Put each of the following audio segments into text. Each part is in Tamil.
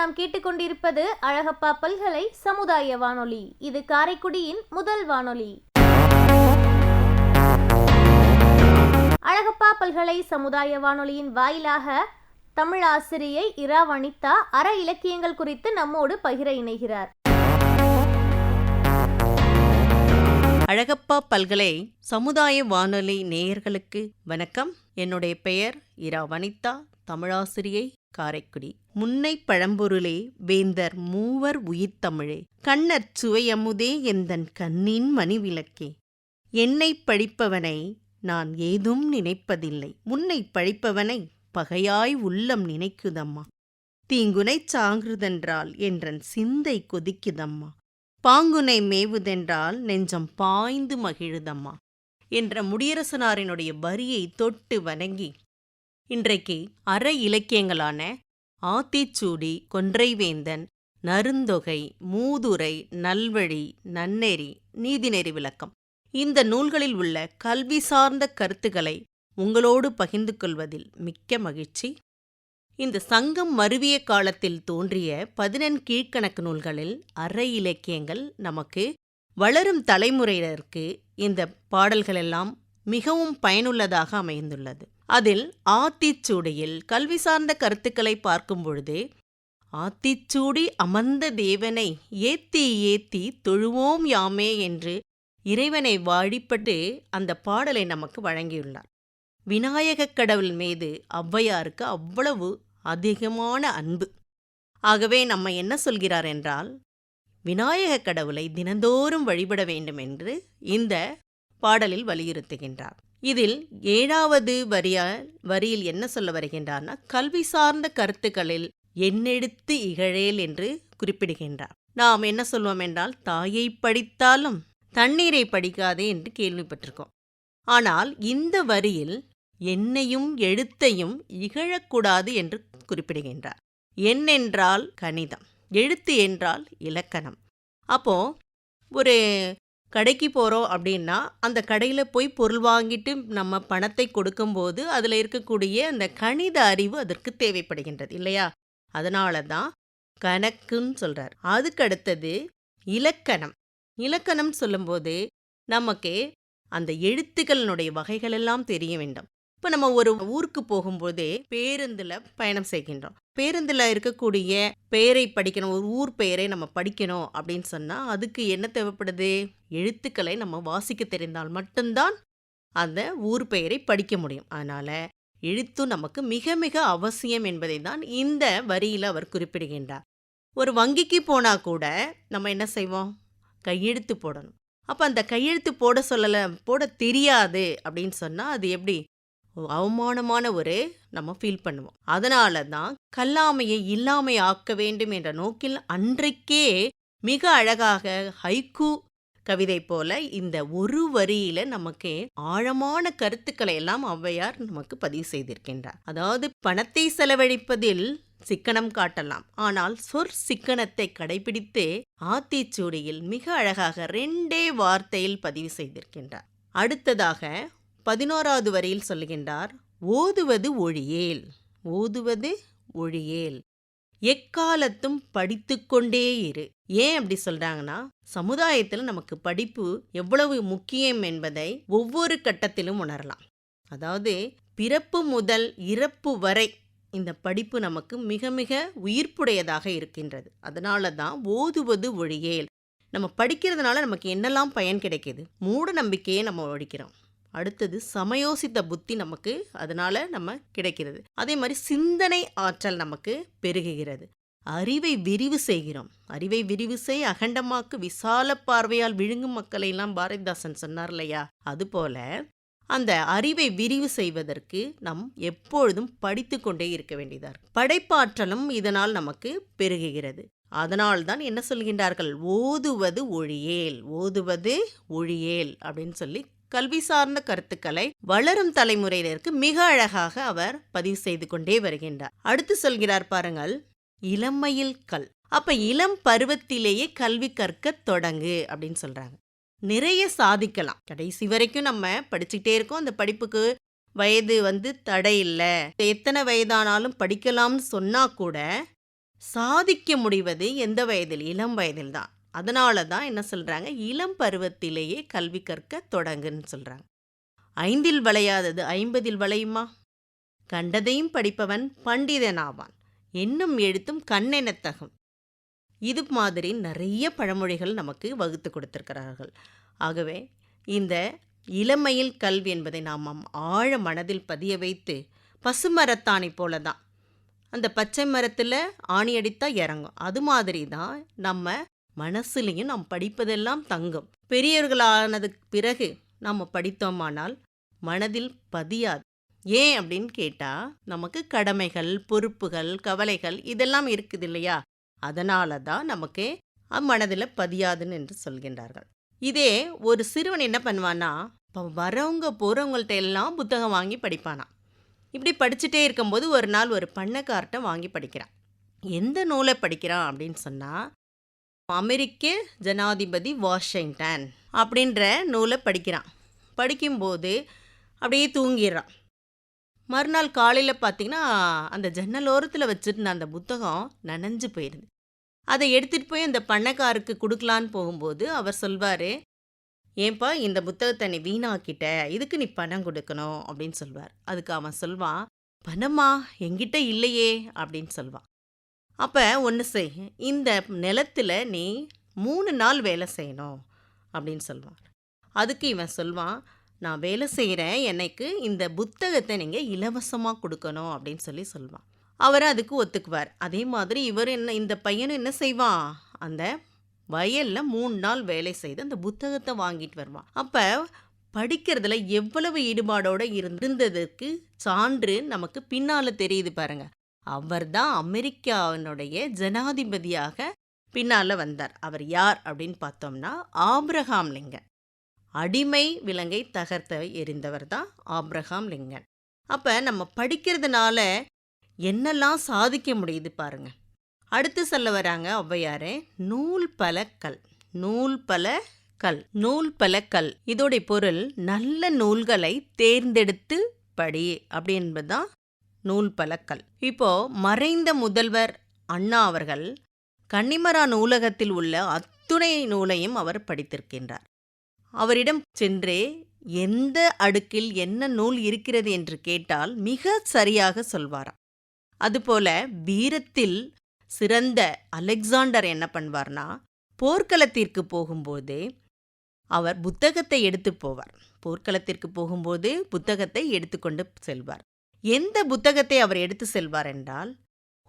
நாம் கேட்டுக்கொண்டிருப்பது அழகப்பா பல்கலை சமுதாய வானொலி. இது காரைக்குடியின் முதல் வானொலி. அழகப்பா பல்கலை சமுதாய வானொலியின் வாயிலாக தமிழ் ஆசிரியை இரா வனிதா அற இலக்கியங்கள் குறித்து நம்மோடு பகிர இணைகிறார். அழகப்பா பல்கலை சமுதாய வானொலி நேயர்களுக்கு வணக்கம். என்னுடைய பெயர் இரா வனிதா, தமிழாசிரியை, காரைக்குடி. முன்னை பழம்பொருளே வேந்தர் மூவர் உயிர்த்தமிழே, கண்ணற் சுவையமுதே எந்தன் கண்ணின் மணிவிளக்கே, என்னை பழிப்பவனை நான் ஏதும் நினைப்பதில்லை, முன்னை பழிப்பவனை பகையாய் உள்ளம் நினைக்குதம்மா, தீங்குனைச் சாங்குதென்றால் என்றன் சிந்தை கொதிக்குதம்மா, பாங்குனை மேவுதென்றால் நெஞ்சம் பாய்ந்து மகிழுதம்மா என்ற முடியரசனாரினுடைய வரியை தொட்டு வணங்கி இன்றைக்கு அற இலக்கியங்களான ஆத்திச்சூடி, கொன்றைவேந்தன், நருந்தொகை, மூதுரை, நல்வழி, நன்னெறி, நீதிநெறி விளக்கம் இந்த நூல்களில் உள்ள கல்வி சார்ந்த கருத்துக்களை உங்களோடு பகிர்ந்து கொள்வதில் மிக்க மகிழ்ச்சி. இந்த சங்கம் மருவிய காலத்தில் தோன்றிய 14 கீழ்க்கணக்கு நூல்களில் அற இலக்கியங்கள் நமக்கு வளரும் தலைமுறையினருக்கு இந்த பாடல்களெல்லாம் மிகவும் பயனுள்ளதாக அமைந்துள்ளது. அதில் ஆத்திச்சூடியில் கல்வி சார்ந்த கருத்துக்களை பார்க்கும் பொழுது, ஆத்திச்சூடி அமர்ந்த தேவனை ஏத்தி ஏத்தி தொழுவோம் யாமே என்று இறைவனை வழிபட்டு அந்த பாடலை நமக்கு வழங்கியுள்ளார். விநாயகக் கடவுள் மீது ஔவையாருக்கு அவ்வளவு அதிகமான அன்பு. ஆகவே நம்ம என்ன சொல்கிறார் என்றால், விநாயகக் கடவுளை தினந்தோறும் வழிபட வேண்டும் என்று இந்த பாடலில் வலியுறுத்துகின்றார். இதில் 7வது வரியில் என்ன சொல்ல வருகின்றார்னா, கல்வி சார்ந்த கருத்துக்களில் எண்ணெடுத்து இகழேல் என்று குறிப்பிடுகின்றார். நாம் என்ன சொல்வோம் என்றால், தாயை படித்தாலும் தண்ணீரை படிக்காதே என்று கேள்விப்பட்டிருக்கோம். ஆனால் இந்த வரியில் எண்ணையும் எழுத்தையும் இகழக்கூடாது என்று குறிப்பிடுகின்றார். எண் என்றால் கணிதம், எழுத்து என்றால் இலக்கணம். அப்போ ஒரு கடைக்கு போகிறோம் அப்படின்னா, அந்த கடையில் போய் பொருள் வாங்கிட்டு நம்ம பணத்தை கொடுக்கும்போது அதில் இருக்கக்கூடிய அந்த கணித அறிவு அதற்கு தேவைப்படுகின்றது இல்லையா? அதனால தான் கணக்குன்னு சொல்கிறார். அதுக்கு அடுத்தது இலக்கணம். இலக்கணம் சொல்லும்போது நமக்கு அந்த எழுத்துக்களினுடைய வகைகளெல்லாம் தெரிய வேண்டும். இப்போ நம்ம ஒரு ஊருக்கு போகும்போதே பேருந்தில் பயணம் செய்கின்றோம். பேருந்தில் இருக்கக்கூடிய பெயரை படிக்கணும், ஒரு ஊர் பெயரை நம்ம படிக்கணும் அப்படின்னு சொன்னால் அதுக்கு என்ன தேவைப்படுது? எழுத்துக்களை நம்ம வாசிக்க தெரிந்தால் மட்டும்தான் அந்த ஊர் பெயரை படிக்க முடியும். அதனால் எழுத்து நமக்கு மிக மிக அவசியம் என்பதை தான் இந்த வரியில் அவர் குறிப்பிடுகின்றார். ஒரு வங்கிக்கு போனால் கூட நம்ம என்ன செய்வோம்? கையெழுத்து போடணும். அப்போ அந்த கையெழுத்து போட தெரியாது அப்படின்னு சொன்னால் அது எப்படி அவமானமான நம்ம ஃபீல் பண்ணுவோம். அதனால தான் கல்லாமையை இல்லாமை ஆக்க வேண்டும் என்ற நோக்கில் அன்றைக்கே மிக அழகாக ஹைக்கூ கவிதை போல இந்த ஒரு வரியில நமக்கு ஆழமான கருத்துக்களை எல்லாம் ஔவையார் நமக்கு பதிவு செய்திருக்கின்றார். அதாவது பணத்தை செலவழிப்பதில் சிக்கனம் காட்டலாம், ஆனால் சிக்கனத்தை கடைபிடித்து ஆத்திச்சூடியில் மிக அழகாக 2 வார்த்தையில் பதிவு செய்திருக்கின்றார். அடுத்ததாக 11வது வரியில் சொல்லுகின்றார், ஓதுவது ஒழியேல், ஓதுவது ஒழியேல், எக்காலத்தும் படித்து கொண்டே இரு. ஏன் அப்படி சொல்றாங்கன்னா, சமுதாயத்தில் நமக்கு படிப்பு எவ்வளவு முக்கியம் என்பதை ஒவ்வொரு கட்டத்திலும் உணரலாம். அதாவது பிறப்பு முதல் இறப்பு வரை இந்த படிப்பு நமக்கு மிக மிக உயிர்ப்புடையதாக இருக்கின்றது. அதனால தான் ஓதுவது ஒழியேல். நம்ம படிக்கிறதுனால நமக்கு என்னெல்லாம் பயன் கிடைக்கிது? மூட நம்பிக்கையை நம்ம ஒழிக்கிறோம். அடுத்தது சமயோசித்த புத்தி நமக்கு அதனால நம்ம கிடைக்கிறது. அதே மாதிரி சிந்தனை ஆற்றல் நமக்கு பெருகுகிறது. அறிவை விரிவு செய்கிறோம். அறிவை விரிவு செய் அகண்டமாக்கு விசால பார்வையால் விழுங்கும் மக்களை எல்லாம் பாரதிதாசன் சொன்னார் இல்லையா? அதுபோல அந்த அறிவை விரிவு செய்வதற்கு நம் எப்பொழுதும் படித்து கொண்டே இருக்க வேண்டியதார். படைப்பாற்றலும் இதனால் நமக்கு பெருகுகிறது. அதனால்தான் என்ன சொல்கின்றார்கள்? ஓதுவது ஒழியேல், ஓதுவது ஒழியேல் அப்படின்னு சொல்லி கல்வி சார்ந்த கருத்துக்களை வளரும் தலைமுறையினருக்கு மிக அழகாக அவர் பதிவு செய்து கொண்டே வருகின்றார். அடுத்து சொல்கிறார் பாருங்கள், இளமையில் கல். அப்ப இளம் பருவத்திலேயே கல்வி கற்க தொடங்கு அப்படின்னு சொல்றாங்க. நிறைய சாதிக்கலாம். கடைசி வரைக்கும் நம்ம படிச்சுக்கிட்டே இருக்கோம். அந்த படிப்புக்கு வயது தடை இல்லை. எத்தனை வயதானாலும் படிக்கலாம்னு சொன்னா கூட சாதிக்க முடிவது எந்த வயதில்? இளம் வயதில் தான். அதனால தான் என்ன சொல்றாங்க, இளம் பருவத்திலேயே கல்வி கற்க தொடங்குன்னு சொல்றாங்க. 5ல் வளையாதது 50ல் வளையுமா? கண்டதையும் படிப்பவன் பண்டிதனாவான், எண்ணும் எழுத்தும் கண்ணெனத்தகும். இது மாதிரி நிறைய பழமொழிகள் நமக்கு வகுத்து கொடுத்திருக்கிறார்கள். ஆகவே இந்த இளமையில் கல்வி என்பதை நாம் ஆழ மனதில் பதிய வைத்து, பசுமரத்தாணி போல தான், அந்த பச்சை மரத்தில் ஆணி அடித்தா இறங்கும், அது மாதிரி தான் நம்ம மனசுலையும் நாம் படிப்பதெல்லாம் தங்கும். பெரியவர்களானதுக்கு பிறகு நம்ம படித்தோமானால் மனதில் பதியாது. ஏன் அப்படின்னு கேட்டால், நமக்கு கடமைகள், பொறுப்புகள், கவலைகள் இதெல்லாம் இருக்குது இல்லையா? அதனால தான் நமக்கு மனதில் பதியாதுன்னு என்று சொல்கின்றார்கள். இதே ஒரு சிறுவன் என்ன பண்ணுவான்னா, இப்போ வரவங்க போகிறவங்கள்ட்ட எல்லாம் புத்தகம் வாங்கி படிப்பானா. இப்படி படிச்சுட்டே இருக்கும்போது ஒரு நாள் ஒரு பண்ணைக்கார்ட்ட வாங்கி படிக்கிறான். எந்த நூலை படிக்கிறான் அப்படின்னு சொன்னால், அமெரிக்க ஜனாதிபதி வாஷிங்டன் அப்படின்ற நூலை படிக்கிறான். படிக்கும்போது அப்படியே தூங்கிடுறான். மறுநாள் காலையில் பார்த்தீங்கன்னா, அந்த ஜன்னலோரத்தில் வச்சுருந்த அந்த புத்தகம் நனைஞ்சு போயிடுது. அதை எடுத்துகிட்டு போய் அந்த பண்ணைக்காருக்கு கொடுக்கலான்னு போகும்போது அவர் சொல்வார், ஏன்பா இந்த புத்தகத்தை நீ வீணாக்கிட்ட, இதுக்கு நீ பணம் கொடுக்கணும் அப்படின்னு சொல்வார். அதுக்கு அவன் சொல்வான், பணமா என்கிட்ட இல்லையே அப்படின்னு சொல்வான். அப்போ ஒன்று செய், இந்த நிலத்தில் நீ 3 நாள் வேலை செய்யணும் அப்படின்னு சொல்வான். அதுக்கு இவன் சொல்வான், நான் வேலை செய்கிறேன், எனக்கு இந்த புத்தகத்தை நீங்கள் இலவசமாக கொடுக்கணும் அப்படின்னு சொல்வான். அவர் அதுக்கு ஒத்துக்குவார். அதே மாதிரி இவர் இந்த பையனும் என்ன செய்வான், அந்த வயலில் 3 நாள் வேலை செய்து அந்த புத்தகத்தை வாங்கிட்டு வருவான். அப்போ படிக்கிறதுல எவ்வளவு ஈடுபாடோடு இருந்ததற்கு சான்று நமக்கு பின்னால் தெரியுது பாருங்க. அவர் தான் அமெரிக்காவினுடைய ஜனாதிபதியாக பின்னால் வந்தார். அவர் யார் அப்படின்னு பார்த்தோம்னா, ஆப்ரஹாம் லிங்கன். அடிமை விலங்கை தகர்த்த எறிந்தவர் தான் ஆப்ரஹாம் லிங்கன். அப்போ நம்ம படிக்கிறதுனால என்னெல்லாம் சாதிக்க முடியுது பாருங்க. அடுத்து சொல்ல வராங்க ஔவையாரே, நூல் பல கல். நூல் பல கல், நூல் பல கல், இதோடைய பொருள் நல்ல நூல்களை தேர்ந்தெடுத்து படி அப்படி என்பதுதான் நூல் பல கல். இப்போ மறைந்த முதல்வர் அண்ணா அவர்கள் கன்னிமரா நூலகத்தில் உள்ள அத்துணை நூலையும் அவர் படித்திருக்கின்றார். அவரிடம் சென்று எந்த அடுக்கில் என்ன நூல் இருக்கிறது என்று கேட்டால் மிக சரியாக சொல்வாராம். அதுபோல வீரத்தில் சிறந்த அலெக்சாண்டர் என்ன பண்ணுவார்னா, போர்க்களத்திற்கு போகும்போது அவர் புத்தகத்தை எடுத்து போவார். போர்க்களத்திற்கு போகும்போது புத்தகத்தை எடுத்துக்கொண்டு செல்வார். எந்த புத்தகத்தை அவர் எடுத்து செல்வார் என்றால்,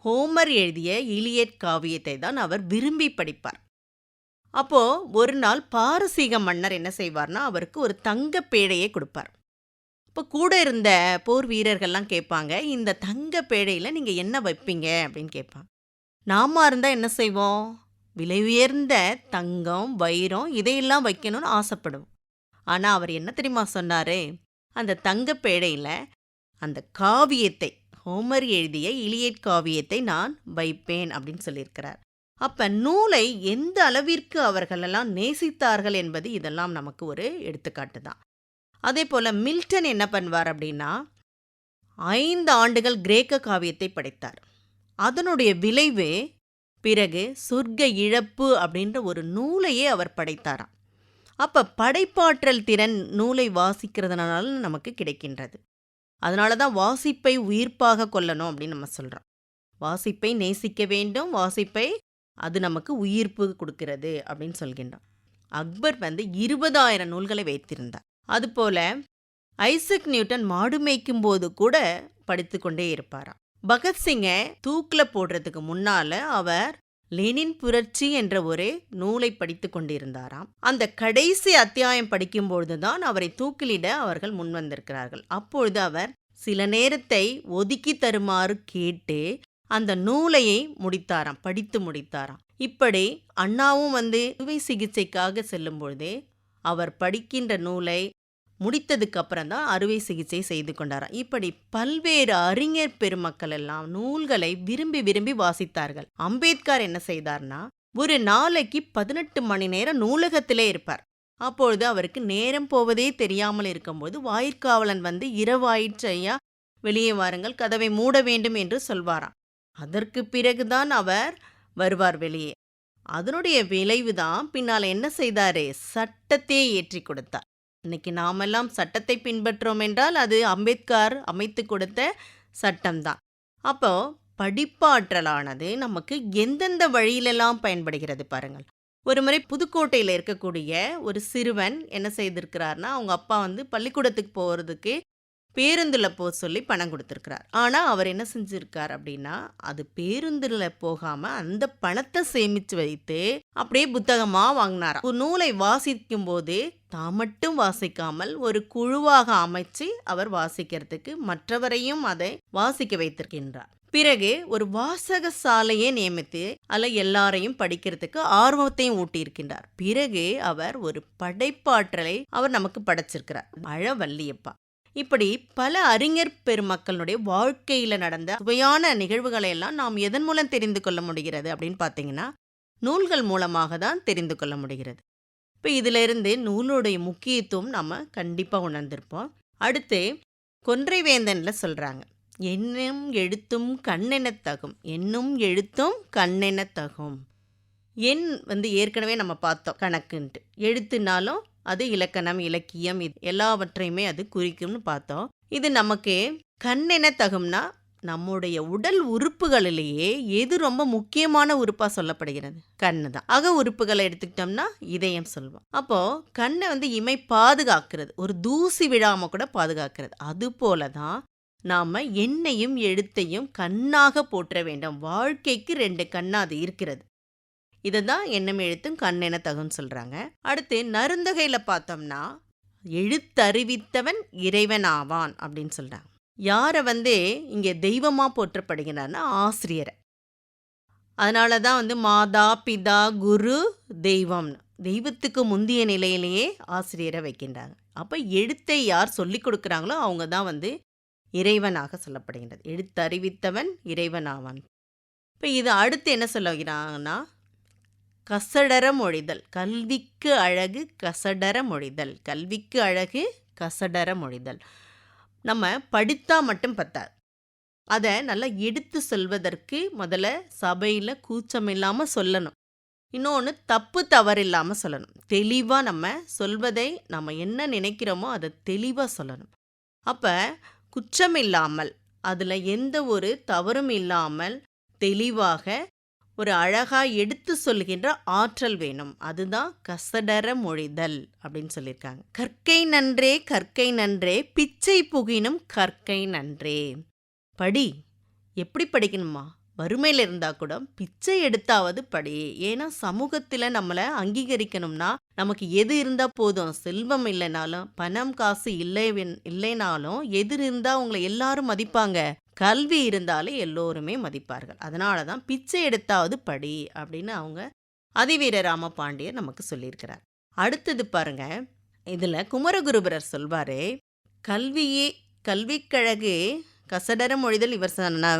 ஹோமர் எழுதிய இலியட் காவியத்தை தான் அவர் விரும்பி படிப்பார். அப்போ ஒரு நாள் பாரசீக மன்னர் என்ன செய்வார்னா, அவருக்கு ஒரு தங்க பேழையை கொடுப்பார். இப்போ கூட இருந்த போர் வீரர்கள்லாம் கேட்பாங்க, இந்த தங்க பேழையில் நீங்கள் என்ன வைப்பீங்க அப்படின்னு கேட்பாங்க. நாம இருந்தால் என்ன செய்வோம், விலை உயர்ந்த தங்கம், வைரம் இதையெல்லாம் வைக்கணும்னு ஆசைப்படுவோம். ஆனால் அவர் என்ன தெரியுமா சொன்னார், அந்த தங்க பேழையில் அந்த காவியத்தை, ஹோமர் எழுதிய இலியட் காவியத்தை நான் வைப்பேன் அப்படின்னு சொல்லியிருக்கிறார். அப்போ நூலை எந்த அளவிற்கு அவர்களெல்லாம் நேசித்தார்கள் என்பது இதெல்லாம் நமக்கு ஒரு எடுத்துக்காட்டு தான். அதே போல் மில்டன் என்ன பண்ணுவார் அப்படின்னா, 5 ஆண்டுகள் கிரேக்க காவியத்தை படித்தார். அதனுடைய விளைவு பிறகு சொர்க்க இழப்பு அப்படின்ற ஒரு நூலையே அவர் படைத்தாராம். அப்போ படைப்பாற்றல் திறன் நூலை வாசிக்கிறதுனால நமக்கு கிடைக்கின்றது. அதனால தான் வாசிப்பை உயிர்ப்பாக கொள்ளணும் அப்படின்னு நம்ம சொல்கிறோம். வாசிப்பை நேசிக்க வேண்டும், வாசிப்பை அது நமக்கு உயிர்ப்பு கொடுக்கிறது அப்படின்னு சொல்கின்றோம். அக்பர் 20,000 நூல்களை வைத்திருந்தார். அதுபோல ஐசக் நியூட்டன் மாடு மேய்க்கும் போது கூட படித்து கொண்டே இருப்பாராம். பகத்சிங்கை தூக்கில் போடுறதுக்கு முன்னால் அவர் லெனின் புரட்சி என்ற ஒரு நூலை படித்து கொண்டிருந்தாராம். அந்த கடைசி அத்தியாயம் படிக்கும்பொழுது தான் அவரை தூக்கிலிட அவர்கள் முன்வந்திருக்கிறார்கள். அப்பொழுது அவர் சில நேரத்தை ஒதுக்கி தருமாறு கேட்டு அந்த நூலையை முடித்தாராம், படித்து முடித்தாராம். இப்படி அண்ணாவும் அறுவை சிகிச்சைக்காக செல்லும் பொழுது அவர் படிக்கின்ற நூலை முடித்ததுக்கு அப்புறம் தான் அறுவை சிகிச்சை செய்து கொண்டாராம். இப்படி பல்வேறு அறிஞர் பெருமக்கள் எல்லாம் நூல்களை விரும்பி விரும்பி வாசித்தார்கள். அம்பேத்கர் என்ன செய்தார்னா, ஒரு நாளைக்கு 18 மணி நேரம் நூலகத்திலே இருப்பார். அப்பொழுது அவருக்கு நேரம் போவதே தெரியாமல் இருக்கும்போது வாயிற்காவலன் இரவாயிற்று ஐயா, வெளியே வாருங்கள், கதவை மூட வேண்டும் என்று சொல்வாராம். அதற்கு பிறகுதான் அவர் வருவார் வெளியே. அதனுடைய விளைவு தான் பின்னால் என்ன செய்தாரு? சட்டத்தையே ஏற்றி கொடுத்தார். இன்னைக்கு நாமெல்லாம் சட்டத்தை பின்பற்றோம் என்றால் அது அம்பேத்கர் அமைத்து கொடுத்த சட்டம்தான். அப்போ படிப்பாற்றலானது நமக்கு எந்தெந்த வழியிலெல்லாம் பயன்படுகிறது பாருங்கள். ஒரு முறை புதுக்கோட்டையில் இருக்கக்கூடிய ஒரு சிறுவன் என்ன செய்திருக்கிறார்னா, அவங்க அப்பா பள்ளிக்கூடத்துக்கு போகிறதுக்கு பேருந்தில் போக சொல்லி பணம் கொடுத்துருக்கிறார். ஆனால் அவர் என்ன செஞ்சுருக்கார் அப்படின்னா, அது பேருந்தில் போகாமல் அந்த பணத்தை சேமித்து வைத்து அப்படியே புத்தகமாக வாங்கினாராம். ஒரு நூலை வாசிக்கும் போது தான் மட்டும் வாசிக்காமல் ஒரு குழுவாக அமைச்சு அவர் வாசிக்கிறதுக்கு மற்றவரையும் அதை வாசிக்க வைத்திருக்கின்றார். பிறகு ஒரு வாசக சாலையை நியமித்து அதில் எல்லாரையும் படிக்கிறதுக்கு ஆர்வத்தையும் ஊட்டியிருக்கின்றார். பிறகு அவர் ஒரு படைப்பாற்றலை அவர் நமக்கு படைச்சிருக்கிறார். அழவல்லியப்பா. இப்படி பல அறிஞர் பெருமக்களுடைய வாழ்க்கையில் நடந்த சுவையான நிகழ்வுகளை எல்லாம் நாம் எதன் மூலம் தெரிந்து கொள்ள முடிகிறது அப்படின்னு பார்த்தீங்கன்னா, நூல்கள் மூலமாக தான் தெரிந்து கொள்ள முடிகிறது. இப்போ இதிலிருந்து நூலுடைய முக்கியத்துவம் நம்ம கண்டிப்பாக உணர்ந்திருப்போம். அடுத்து கொன்றைவேந்தனில் சொல்கிறாங்க, எண்ணும் எழுத்தும் கண்ணெனத்தகும், எண்ணும் எழுத்தும் கண்ணெனத்தகும். எண் ஏற்கனவே நம்ம பார்த்தோம் கணக்குன்ட்டு. எழுத்துனாலும் அது இலக்கணம், இலக்கியம், இது எல்லாவற்றையுமே அது குறிக்கும்னு பார்த்தோம். இது நமக்கு கண்ணென தகும்னா நம்முடைய உடல் உறுப்புகளிலேயே எது ரொம்ப முக்கியமான உறுப்பாக சொல்லப்படுகிறது? கண்ணு தான். அக உறுப்புகளை எடுத்துக்கிட்டோம்னா இதயம் சொல்வோம். அப்போ கண்ணை இமை பாதுகாக்கிறது, ஒரு தூசி விழாம கூட பாதுகாக்கிறது. அது போல தான் நாம எண்ணையும் எழுத்தையும் கண்ணாக போற்ற வேண்டும். வாழ்க்கைக்கு 2 கண்ணா அது இருக்கிறது. இதை தான் எண்ணம் எழுத்தும் கண்ணென தகுன்னு சொல்கிறாங்க. அடுத்து நருந்தகையில் பார்த்தோம்னா, எழுத்தறிவித்தவன் இறைவன் ஆவான் அப்படின்னு சொல்கிறாங்க. யாரை இங்கே தெய்வமாக போற்றப்படுகிறார்னா ஆசிரியரை. அதனால தான் மாதா பிதா குரு தெய்வம்னு தெய்வத்துக்கு முந்தைய நிலையிலேயே ஆசிரியரை வைக்கின்றாங்க. அப்போ எழுத்தை யார் சொல்லி கொடுக்குறாங்களோ அவங்க தான் இறைவனாக சொல்லப்படுகின்றது. எழுத்தறிவித்தவன் இறைவன் ஆவான். இப்போ இது அடுத்து என்ன சொல்லுகிறாங்கன்னா, கசடர மொழிதல். கல்விக்கு அழகு கசடர மொழிதல். கல்விக்கு அழகு கசடர மொழிதல். நம்ம படித்தா மட்டும் பத்தாது, அதை நல்லா எடுத்து சொல்வதற்கு முதல்ல சபையில் கூச்சம் இல்லாமல் சொல்லணும். இன்னொன்று தப்பு தவறு இல்லாமல் சொல்லணும். தெளிவாக நம்ம சொல்வதை நம்ம என்ன நினைக்கிறோமோ அதை தெளிவாக சொல்லணும். அப்போ குற்றம் இல்லாமல், அதில் எந்த ஒரு தவறும் இல்லாமல் தெளிவாக ஒரு அழகாக எடுத்து சொல்கின்ற ஆற்றல் வேணும். அதுதான் கசடர மொழிதல் அப்படின்னு சொல்லியிருக்காங்க. கற்கை நன்றே கற்கை நன்றே பிச்சை புகினும் கற்கை நன்றே. படி. எப்படி படிக்கணுமா? வறுமையில் இருந்தால் கூட பிச்சை எடுத்தாவது படி. ஏன்னா சமூகத்தில் நம்மளை அங்கீகரிக்கணும்னா நமக்கு எது இருந்தால் போதும். செல்வம் இல்லைனாலும், பணம் காசு இல்லைனாலும் எது இருந்தால் உங்களை எல்லாரும் மதிப்பாங்க. கல்வி இருந்தாலே எல்லோருமே மதிப்பார்கள். அதனால தான் பிச்சை எடுத்தாவது படி அப்படின்னு அவங்க அதிவீர ராமபாண்டியர் நமக்கு சொல்லியிருக்கிறார். அடுத்தது பாருங்க, இதில் குமரகுருபரர் சொல்வாரு, கல்விக்கழகு கசடர மொழிதல். இவர்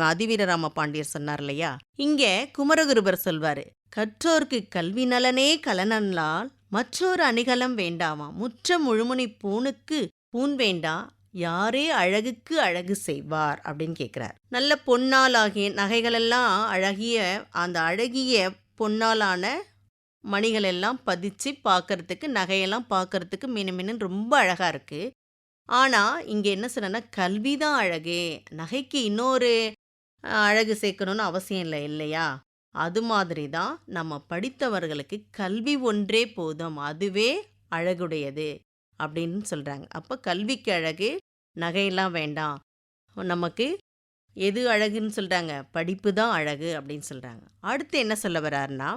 அதிவீர ராமபாண்டியர் சொன்னார் இல்லையா? இங்கே குமரகுருபர் சொல்வாரு, கற்றோர்க்கு கல்வி நலனே கலனல்லால் மற்றொரு அணிகலம் வேண்டாமா, முற்ற முழுமுனி பூனுக்கு பூன் வேண்டா, யாரே அழகுக்கு அழகு செய்வார் அப்படின்னு கேட்குறார். நல்ல பொன்னால் ஆகிய நகைகளெல்லாம் அந்த அழகிய பொன்னாலான மணிகளெல்லாம் பதிச்சு பார்க்கறதுக்கு, நகையெல்லாம் பார்க்கறதுக்கு மினுமின்னு ரொம்ப அழகாக இருக்குது. ஆனால் இங்கே என்ன சொன்னா, கல்வி தான் அழகு, நகைக்கு இன்னொரு அழகு சேர்க்கணும்னு அவசியம் இல்லை இல்லையா? அது மாதிரி தான் நம்ம படித்தவர்களுக்கு கல்வி ஒன்றே போதும், அதுவே அழகுடையது அப்படின்னு சொல்கிறாங்க. அப்போ கல்விக்கு அழகு, நகையெல்லாம் வேண்டாம், நமக்கு எது அழகுன்னு சொல்கிறாங்க? படிப்பு தான் அழகு அப்படின்னு சொல்கிறாங்க. அடுத்து என்ன சொல்ல வர்றாருன்னா,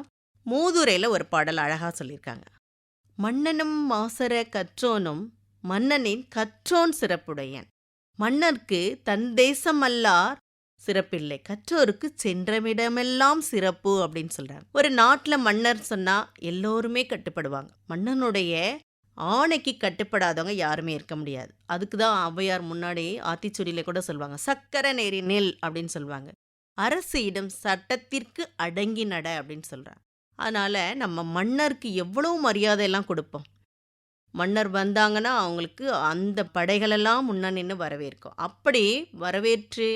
மூதுரையில் ஒரு பாடல் அழகாக சொல்லியிருக்காங்க. மன்னனும் மாசர கற்றோனும் மன்னனின் கற்றோன் சிறப்புடையன், மன்னர்க்கு தன் தேசம் அல்லார் சிறப்பில்லை, கற்றோருக்கு சென்றமிடமெல்லாம் சிறப்பு அப்படின்னு சொல்கிறாங்க. ஒரு நாட்டில் மன்னர் சொன்னால் எல்லோருமே கட்டுப்படுவாங்க. மன்னனுடைய ஆணைக்கு கட்டுப்படாதவங்க யாருமே இருக்க முடியாது. அதுக்கு தான் ஔவையார் முன்னாடி ஆத்திச்சூடியில் கூட சொல்லுவாங்க, சக்கர நேரி நெல் அப்படின்னு சொல்லுவாங்க. அரசிடம் சட்டத்திற்கு அடங்கி நட அப்படின்னு சொல்கிறாங்க. அதனால் நம்ம மன்னருக்கு எவ்வளோ மரியாதையெல்லாம் கொடுப்போம். மன்னர் வந்தாங்கன்னா அவங்களுக்கு அந்த படைகளெல்லாம் முன்ன நின்று வரவேற்கும். அப்படி வரவேற்று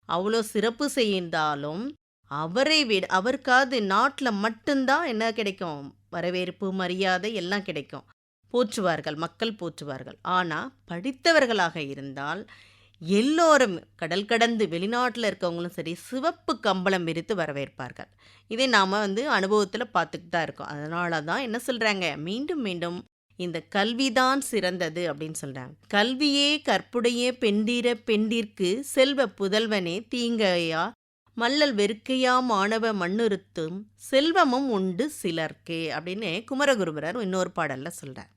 அவ்வளோ சிறப்பு செய்தாலும் அவருக்காவது நாட்டில் மட்டும்தான் என்ன கிடைக்கும், வரவேற்பு மரியாதை எல்லாம் கிடைக்கும், போற்றுவார்கள், மக்கள் போற்றுவார்கள். ஆனால் படித்தவர்களாக இருந்தால் எல்லோரும் கடல் கடந்து வெளிநாட்டில் இருக்கவங்களும் சரி சிவப்பு கம்பளம் விரித்து வரவேற்பார்கள். இதை நாம் அனுபவத்தில் பார்த்துக்கிட்டு தான் இருக்கோம். அதனால தான் என்ன சொல்கிறாங்க, மீண்டும் மீண்டும் இந்த கல்விதான் சிறந்தது அப்படின்னு சொல்கிறாங்க. கல்வியே கற்புடைய பெண்டீர பெண்டிற்கு செல்வ புதல்வனே தீங்கையா மல்லல் வெறுக்கையா மாணவ மண்ணுறுத்தும் செல்வமும் உண்டு சிலர்க்கே அப்படின்னு குமரகுருபரர் இன்னொரு பாடலில் சொல்கிறார்.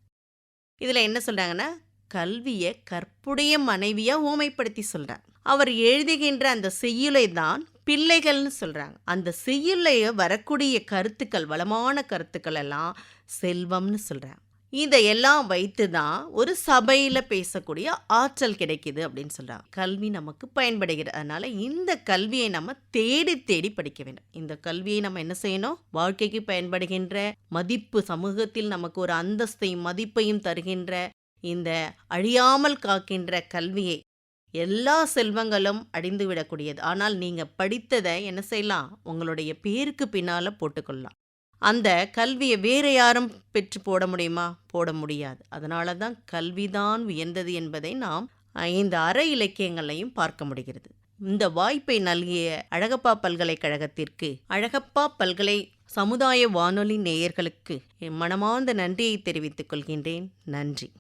இதில் என்ன சொல்கிறாங்கன்னா, கல்வியை கற்புடைய மனைவியாக ஊமைப்படுத்தி சொல்கிறார். அவர் எழுதுகின்ற அந்த செய்யுளை தான் பிள்ளைகள்னு சொல்கிறாங்க. அந்த செய்யுளைய வரக்கூடிய கருத்துக்கள், வளமான கருத்துக்கள் எல்லாம் செல்வம்னு சொல்கிறாங்க. இதையெல்லாம் வைத்து தான் ஒரு சபையில் பேசக்கூடிய ஆற்றல் கிடைக்குது அப்படின்னு சொல்கிறாங்க. கல்வி நமக்கு பயன்படுகிறது. அதனால் இந்த கல்வியை நம்ம தேடி தேடி படிக்க வேண்டும். இந்த கல்வியை நம்ம என்ன செய்யணும், வாழ்க்கைக்கு பயன்படுகின்ற மதிப்பு, சமூகத்தில் நமக்கு ஒரு அந்தஸ்தையும் மதிப்பையும் தருகின்ற இந்த அழியாமல் காக்கின்ற கல்வியை, எல்லா செல்வங்களும் அழிந்து விடக்கூடியது. ஆனால் நீங்கள் படித்ததை என்ன செய்யலாம், உங்களுடைய பேருக்கு பின்னால் போட்டுக்கொள்ளலாம். அந்த கல்வியை வேறு யாரும் பெற்று போட முடியுமா? போட முடியாது. அதனால தான் கல்விதான் உயர்ந்தது என்பதை நாம் இந்த அற இலக்கியங்களையும் பார்க்க முடிகிறது. இந்த வாய்ப்பை நல்கிய அழகப்பா பல்கலைக்கழகத்திற்கு, அழகப்பா பல்கலை சமுதாய வானொலி நேயர்களுக்கு என் மனமார்ந்த நன்றியை தெரிவித்துக் கொள்கின்றேன். நன்றி.